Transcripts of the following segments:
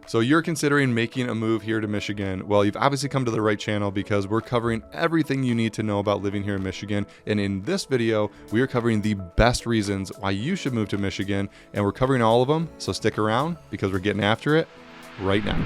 So you're considering making a move here to Michigan. Well, you've obviously come to the right channel because we're covering everything you need to know about living here in Michigan. And in this video, we are covering the best reasons why you should move to Michigan. And we're covering all of them. So stick around because we're getting after it right now.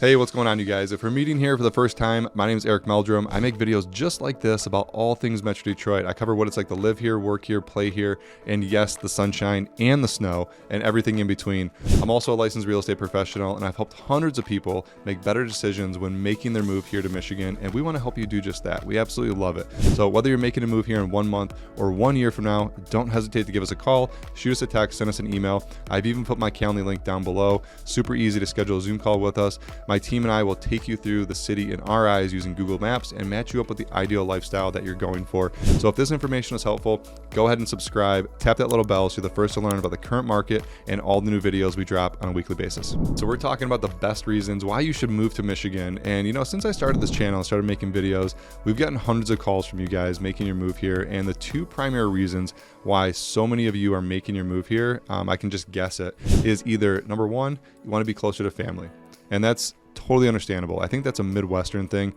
Hey, what's going on, you guys? If we're meeting here for the first time, my name is Meldrum. I make videos just like this about all things Metro Detroit. I cover what it's like to live here, work here, play here, and yes, the sunshine and the snow and everything in between. I'm also a licensed real estate professional, and I've helped hundreds of people make better decisions when making their move here to Michigan, and we want to help you do just that. We absolutely love it. So whether you're making a move here in 1 month or 1 year from now, don't hesitate to give us a call, shoot us a text, send us an email. I've even put my Calendly link down below. Super easy to schedule a Zoom call with us. My team and I will take you through the city in our eyes using Google Maps and match you up with the ideal lifestyle that you're going for. So if this information is helpful, go ahead and subscribe, tap that little bell so you're the first to learn about the current market and all the new videos we drop on a weekly basis. So we're talking about the best reasons why you should move to Michigan. And you know, since I started this channel and started making videos, we've gotten hundreds of calls from you guys making your move here. And the two primary reasons why so many of you are making your move here, I can just guess it, is either number one, you want to be closer to family. And that's totally understandable. I think that's a Midwestern thing.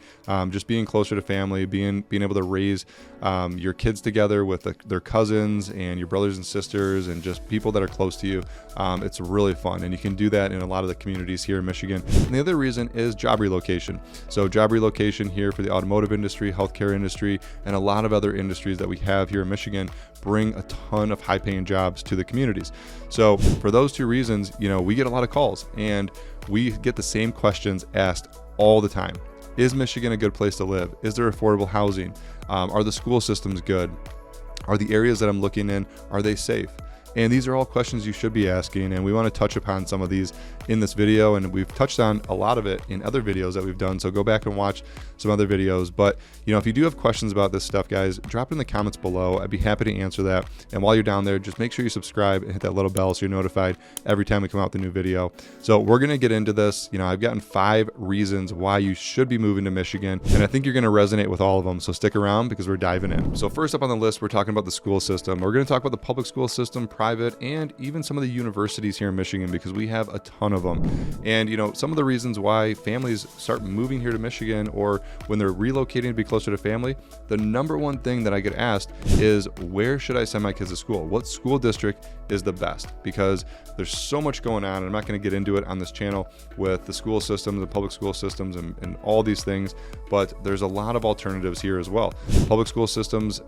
Just being closer to family, being able to raise your kids together with their cousins and your brothers and sisters and just people that are close to you. It's really fun, and you can do that in a lot of the communities here in Michigan. And the other reason is job relocation. So job relocation here for the automotive industry, healthcare industry, and a lot of other industries that we have here in Michigan bring a ton of high-paying jobs to the communities. So for those two reasons, you know, we get a lot of calls and we get the same questions asked all the time. Is Michigan a good place to live? Is there affordable housing? Are the school systems good? Are the areas that I'm looking in, are they safe? And these are all questions you should be asking, and we want to touch upon some of these in this video, and we've touched on a lot of it in other videos that we've done, so go back and watch some other videos. But you know, if you do have questions about this stuff, guys, drop it in the comments below. I'd be happy to answer that. And while you're down there, just make sure you subscribe and hit that little bell so you're notified every time we come out with a new video. So we're going to get into this. You know, I've gotten 5 reasons why you should be moving to Michigan, and I think you're going to resonate with all of them, so stick around because we're diving in. So first up on the list, we're talking about the school system. We're going to talk about the public school system, private, and even some of the universities here in Michigan, because we have a ton of them. And you know, some of the reasons why families start moving here to Michigan, or when they're relocating to be closer to family, the number one thing that I get asked is, where should I send my kids to school? What school district is the best? Because there's so much going on, and I'm not going to get into it on this channel with the school systems, the public school systems, and all these things, but there's a lot of alternatives here as well. Public school systems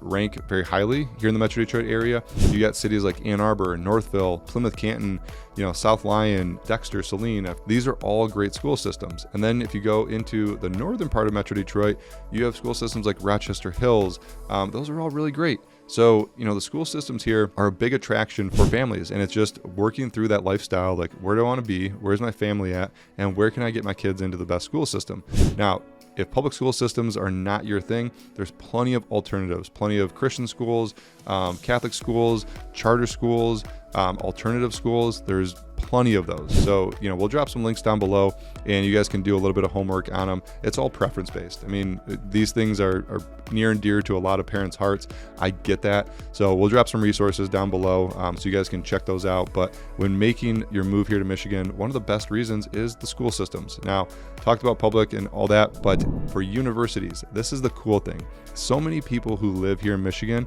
rank very highly here in the Metro Detroit area. You got cities like Ann Arbor, Northville, Plymouth, Canton, you know, South Lyon, Dexter, Saline. These are all great school systems. And then if you go into the northern part of Metro Detroit, you have school systems like Rochester Hills. Those are all really great. So, you know, the school systems here are a big attraction for families, and it's just working through that lifestyle. Like, where do I want to be? Where's my family at? And where can I get my kids into the best school system? Now, if public school systems are not your thing, there's plenty of alternatives, plenty of Christian schools, Catholic schools, charter schools, alternative schools. There's plenty of those. So, you know, we'll drop some links down below and you guys can do a little bit of homework on them. It's all preference based. I mean, these things are near and dear to a lot of parents' hearts. I get that. So we'll drop some resources down below so you guys can check those out. But when making your move here to Michigan, one of the best reasons is the school systems. Now, talked about public and all that, but for universities, this is the cool thing. So many people who live here in Michigan,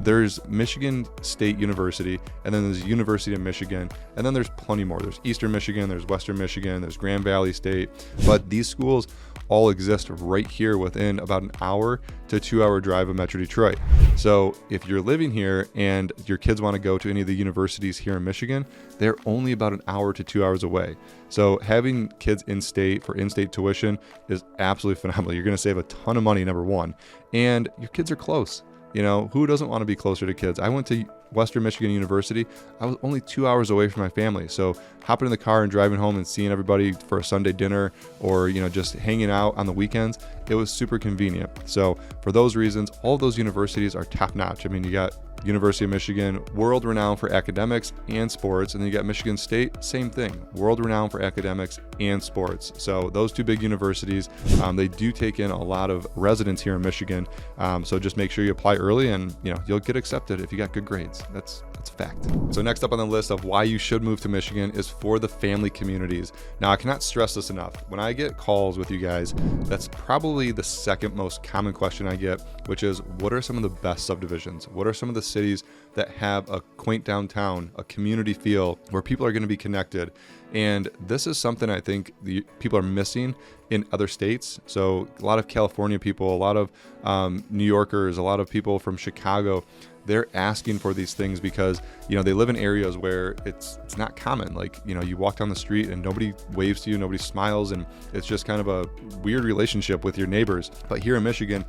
there's Michigan State University, and then there's University of Michigan, and then there's plenty more. There's Eastern Michigan, there's Western Michigan, there's Grand Valley State, but these schools all exist right here within about an hour to 2-hour drive of Metro Detroit. So if you're living here and your kids want to go to any of the universities here in Michigan, they're only about an hour to 2 hours away. So having kids in-state for in-state tuition is absolutely phenomenal. You're going to save a ton of money, number one, and your kids are close. You know, who doesn't want to be closer to kids? I went to Western Michigan University. I was only 2 hours away from my family. So hopping in the car and driving home and seeing everybody for a Sunday dinner, or, you know, just hanging out on the weekends, it was super convenient. So for those reasons, all of those universities are top notch. I mean, you got University of Michigan, world renowned for academics and sports, and then you got Michigan State, same thing, world renowned for academics and sports. So those two big universities, they do take in a lot of residents here in Michigan. So just make sure you apply early, and you'll get accepted if you got good grades. That's a fact. So next up on the list of why you should move to Michigan is for the family communities. Now, I cannot stress this enough. When I get calls with you guys, that's probably the second most common question I get, which is, what are some of the best subdivisions? What are some of the cities that have a quaint downtown, a community feel where people are going to be connected? And this is something I think the people are missing in other states. So a lot of California people, a lot of New Yorkers, a lot of people from Chicago, they're asking for these things because they live in areas where it's not common. Like you walk down the street and nobody waves to you, nobody smiles, and it's just kind of a weird relationship with your neighbors. But here in Michigan,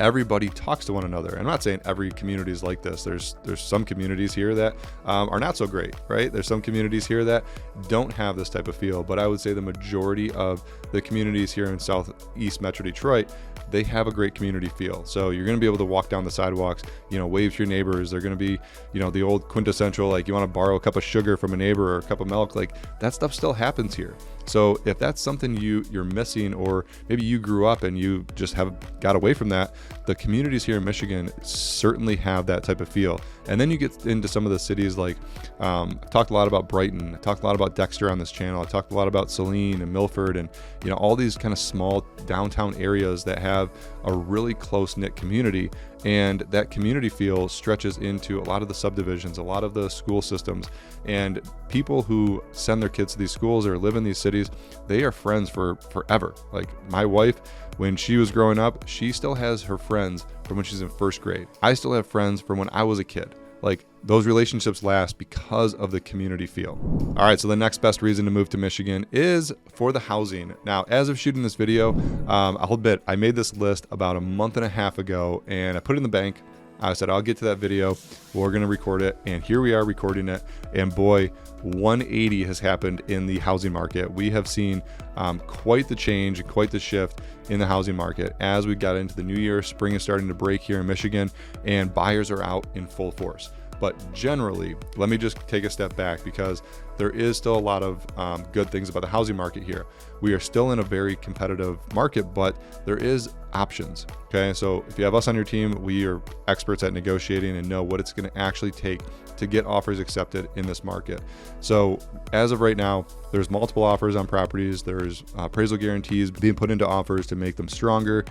everybody talks to one another. I'm not saying every community is like this. There's some communities here that are not so great, right? There's some communities here that don't have this type of feel, but I would say the majority of the communities here in Southeast Metro Detroit, they have a great community feel. So you're going to be able to walk down the sidewalks, wave to your neighbors. They're going to be, the old quintessential, like you want to borrow a cup of sugar from a neighbor or a cup of milk, like that stuff still happens here. So if that's something you're missing, or maybe you grew up and you just have got away from that, the communities here in Michigan certainly have that type of feel. And then you get into some of the cities like, I've talked a lot about Brighton, I talked a lot about Dexter on this channel, I talked a lot about Saline and Milford, and all these kind of small downtown areas that have a really close-knit community. And that community feel stretches into a lot of the subdivisions, a lot of the school systems, and people who send their kids to these schools or live in these cities, they are friends for forever. Like my wife, when she was growing up, she still has her friends from when she's in first grade. I still have friends from when I was a kid. Like those relationships last because of the community feel. All right, so the next best reason to move to Michigan is for the housing. Now, as of shooting this video, I'll admit I made this list about a month and a half ago, and I put it in the bank. I said, I'll get to that video. We're going to record it. And here we are recording it. And boy, 180 has happened in the housing market. We have seen quite the change and quite the shift in the housing market as we got into the new year. Spring is starting to break here in Michigan, and buyers are out in full force. But generally, let me just take a step back, because there is still a lot of good things about the housing market here. We are still in a very competitive market, but there is options. Okay, so if you have us on your team, we are experts at negotiating and know what it's going to actually take to get offers accepted in this market. So as of right now, there's multiple offers on properties. There's appraisal guarantees being put into offers to make them stronger.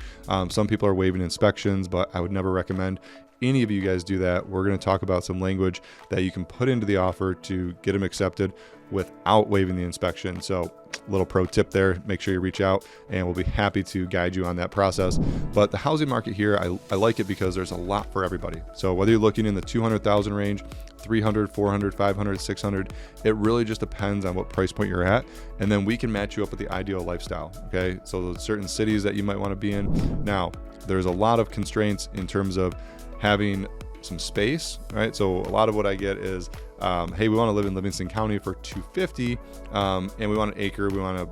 Some people are waiving inspections, but I would never recommend any of you guys do that. We're going to talk about some language that you can put into the offer to get them accepted without waiving the inspection. So little pro tip there, make sure you reach out and we'll be happy to guide you on that process. But the housing market here, I like it because there's a lot for everybody. So whether you're looking in the 200,000 range, 300, 400, 500, 600, it really just depends on what price point you're at. And then we can match you up with the ideal lifestyle. Okay, so there's certain cities that you might want to be in. Now, there's a lot of constraints in terms of having some space, right? So a lot of what I get is, hey, we want to live in Livingston County for $250, and we want an acre, we want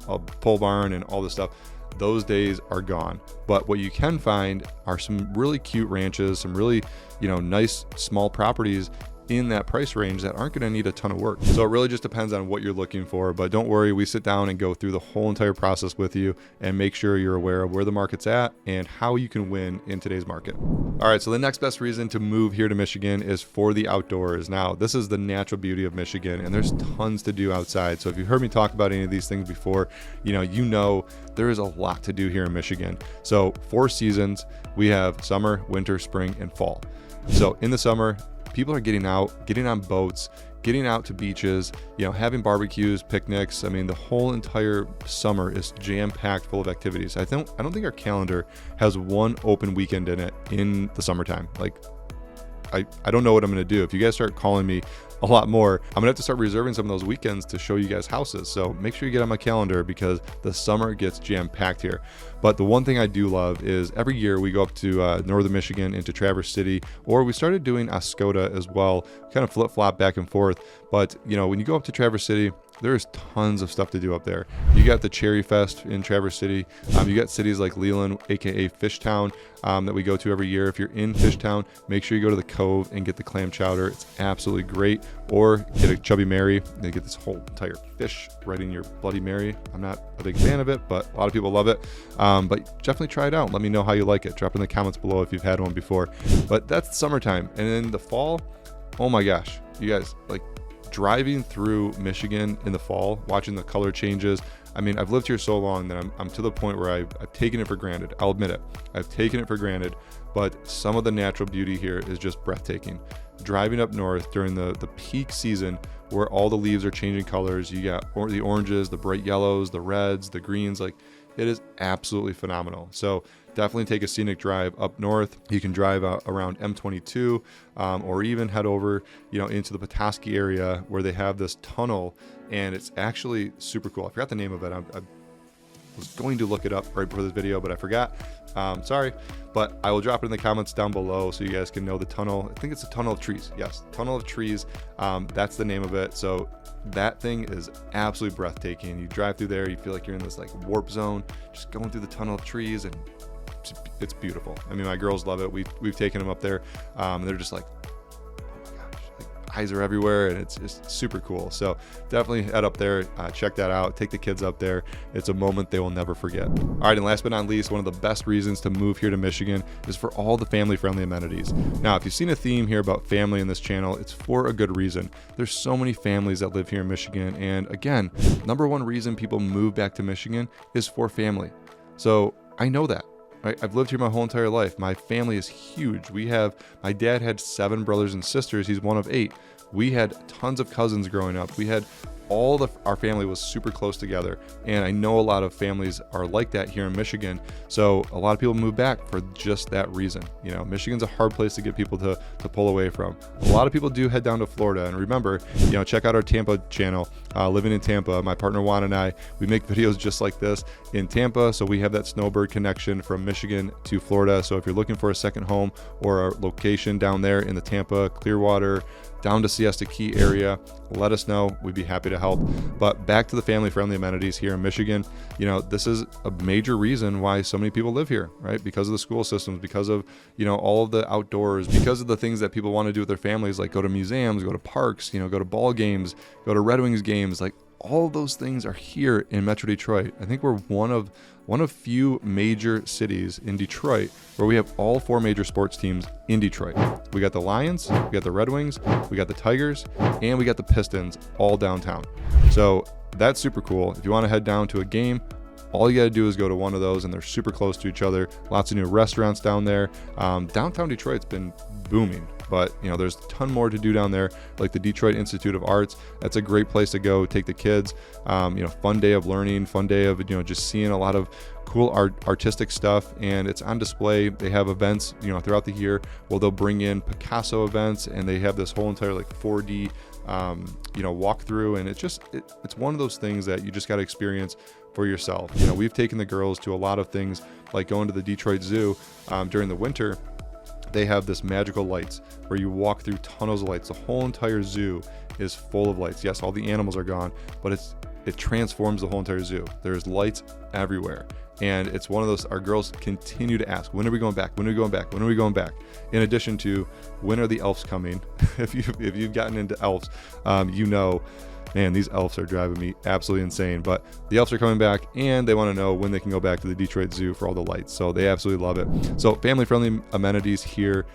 a pole barn and all this stuff. Those days are gone. But what you can find are some really cute ranches, some really, nice small properties in that price range that aren't going to need a ton of work. So it really just depends on what you're looking for. But don't worry, we sit down and go through the whole entire process with you and make sure you're aware of where the market's at and how you can win in today's market. All right, so the next best reason to move here to Michigan is for the outdoors. Now, this is the natural beauty of Michigan, and there's tons to do outside. So if you've heard me talk about any of these things before, you know there is a lot to do here in Michigan. So 4 seasons, we have summer, winter, spring, and fall. So in the summer, people are getting out, getting on boats, getting out to beaches, having barbecues, picnics. I mean, the whole entire summer is jam-packed full of activities. I don't think our calendar has one open weekend in it in the summertime. Like, I don't know what I'm going to do. If you guys start calling me a lot more, I'm going to have to start reserving some of those weekends to show you guys houses. So make sure you get on my calendar because the summer gets jam-packed here. But the one thing I do love is every year we go up to northern Michigan into Traverse City, or we started doing Oscoda as well, kind of flip-flop back and forth. But, when you go up to Traverse City, There's tons of stuff to do up there. You got the Cherry Fest in Traverse City. You got cities like Leland, aka Fishtown, that we go to every year. If you're in Fishtown, make sure you go to the Cove and get the clam chowder. It's absolutely great. Or get a Chubby Mary. They get this whole entire fish right in your Bloody Mary. I'm not a big fan of it, but a lot of people love it. But definitely try it out. Let me know how you like it. Drop in the comments below if you've had one before. But that's summertime. And in the fall, oh my gosh, you guys, like driving through Michigan in the fall, watching the color changes. I mean, I've lived here so long that I'm to the point where I've taken it for granted. I'll admit it. I've taken it for granted, but some of the natural beauty here is just breathtaking. Driving up north during the peak season where all the leaves are changing colors, you got the oranges, the bright yellows, the reds, the greens, like it is absolutely phenomenal. So definitely take a scenic drive up north. You can drive around M22 or even head over, into the Petoskey area where they have this tunnel, and it's actually super cool. I forgot the name of it. I was going to look it up right before this video, but I forgot. Sorry, but I will drop it in the comments down below so you guys can know the tunnel. I think it's a Tunnel of Trees. Yes, Tunnel of Trees. That's the name of it. So that thing is absolutely breathtaking. You drive through there, you feel like you're in this like warp zone, just going through the Tunnel of Trees, and it's beautiful. I mean, my girls love it. We've taken them up there, and they're just like, oh my gosh, like eyes are everywhere, and it's just super cool. So definitely head up there, check that out, take the kids up there. It's a moment they will never forget. All right, and last but not least, one of the best reasons to move here to Michigan is for all the family-friendly amenities. Now, if you've seen a theme here about family in this channel, it's for a good reason. There's so many families that live here in Michigan, and again, number one reason people move back to Michigan is for family. So I know that. Right? I've lived here my whole entire life. My family is huge. My dad had 7 brothers and sisters. He's one of 8. We had tons of cousins growing up. We had our family was super close together. And I know a lot of families are like that here in Michigan. So a lot of people move back for just that reason. Michigan's a hard place to get people to pull away from. A lot of people do head down to Florida. And remember, check out our Tampa channel, Living in Tampa. My partner Juan and I, we make videos just like this in Tampa. So we have that snowbird connection from Michigan to Florida. So if you're looking for a second home or a location down there in the Tampa, Clearwater, down to Siesta Key area, let us know. We'd be happy to help. But back to the family-friendly amenities here in Michigan. This is a major reason why so many people live here, right? Because of the school systems, because of, all of the outdoors, because of the things that people want to do with their families, like go to museums, go to parks, go to ball games, go to Red Wings games, like all of those things are here in Metro Detroit. I think we're one of few major cities in Detroit where we have all 4 major sports teams in Detroit. We got the Lions, we got the Red Wings, we got the Tigers, and we got the Pistons all downtown. So that's super cool. If you want to head down to a game, all you got to do is go to one of those, and they're super close to each other. Lots of new restaurants down there. Downtown Detroit's been booming, but there's a ton more to do down there, like the Detroit Institute of Arts. That's a great place to go take the kids. Fun day of learning, fun day of just seeing a lot of cool artistic stuff, and it's on display. They have events throughout the year. Well, they'll bring in Picasso events, and they have this whole entire like 4D walkthrough, and it's one of those things that you just got to experience for yourself. We've taken the girls to a lot of things, like going to the Detroit Zoo during the winter. They have this magical lights where you walk through tunnels of lights. The whole entire zoo is full of lights. Yes, all the animals are gone, but it transforms the whole entire zoo. There's lights everywhere. And it's one of those, our girls continue to ask, when are we going back? When are we going back? When are we going back? In addition to, when are the elves coming? If you've gotten into elves, man, these elves are driving me absolutely insane. But the elves are coming back, and they want to know when they can go back to the Detroit Zoo for all the lights. So they absolutely love it. So family-friendly amenities here,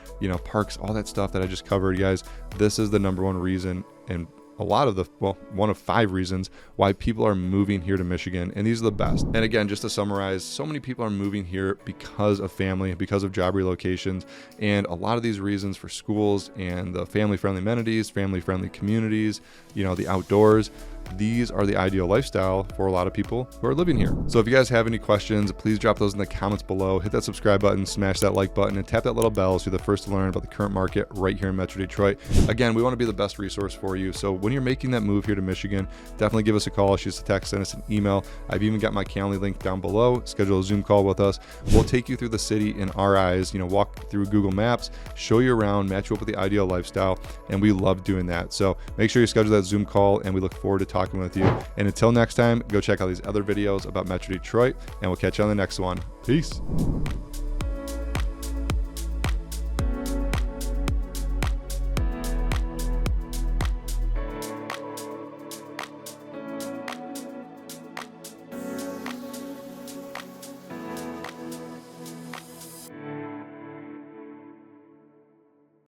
parks, all that stuff that I just covered, guys. This is the number one reason, and one of 5 reasons why people are moving here to Michigan, and these are the best. And again, just to summarize, so many people are moving here because of family, because of job relocations, and a lot of these reasons for schools and the family-friendly amenities, family-friendly communities, the outdoors. These are the ideal lifestyle for a lot of people who are living here. So if you guys have any questions, please drop those in the comments below. Hit that subscribe button, smash that like button, and tap that little bell so you're the first to learn about the current market right here in Metro Detroit. Again, we want to be the best resource for you. So when you're making that move here to Michigan, definitely give us a call, shoot us a text, send us an email. I've even got my Calendly link down below. Schedule a Zoom call with us. We'll take you through the city in our eyes, walk through Google Maps, show you around, match you up with the ideal lifestyle, and we love doing that. So make sure you schedule that Zoom call, and we look forward to talking talking with you. And until next time, go check out these other videos about Metro Detroit, and we'll catch you on the next one. Peace.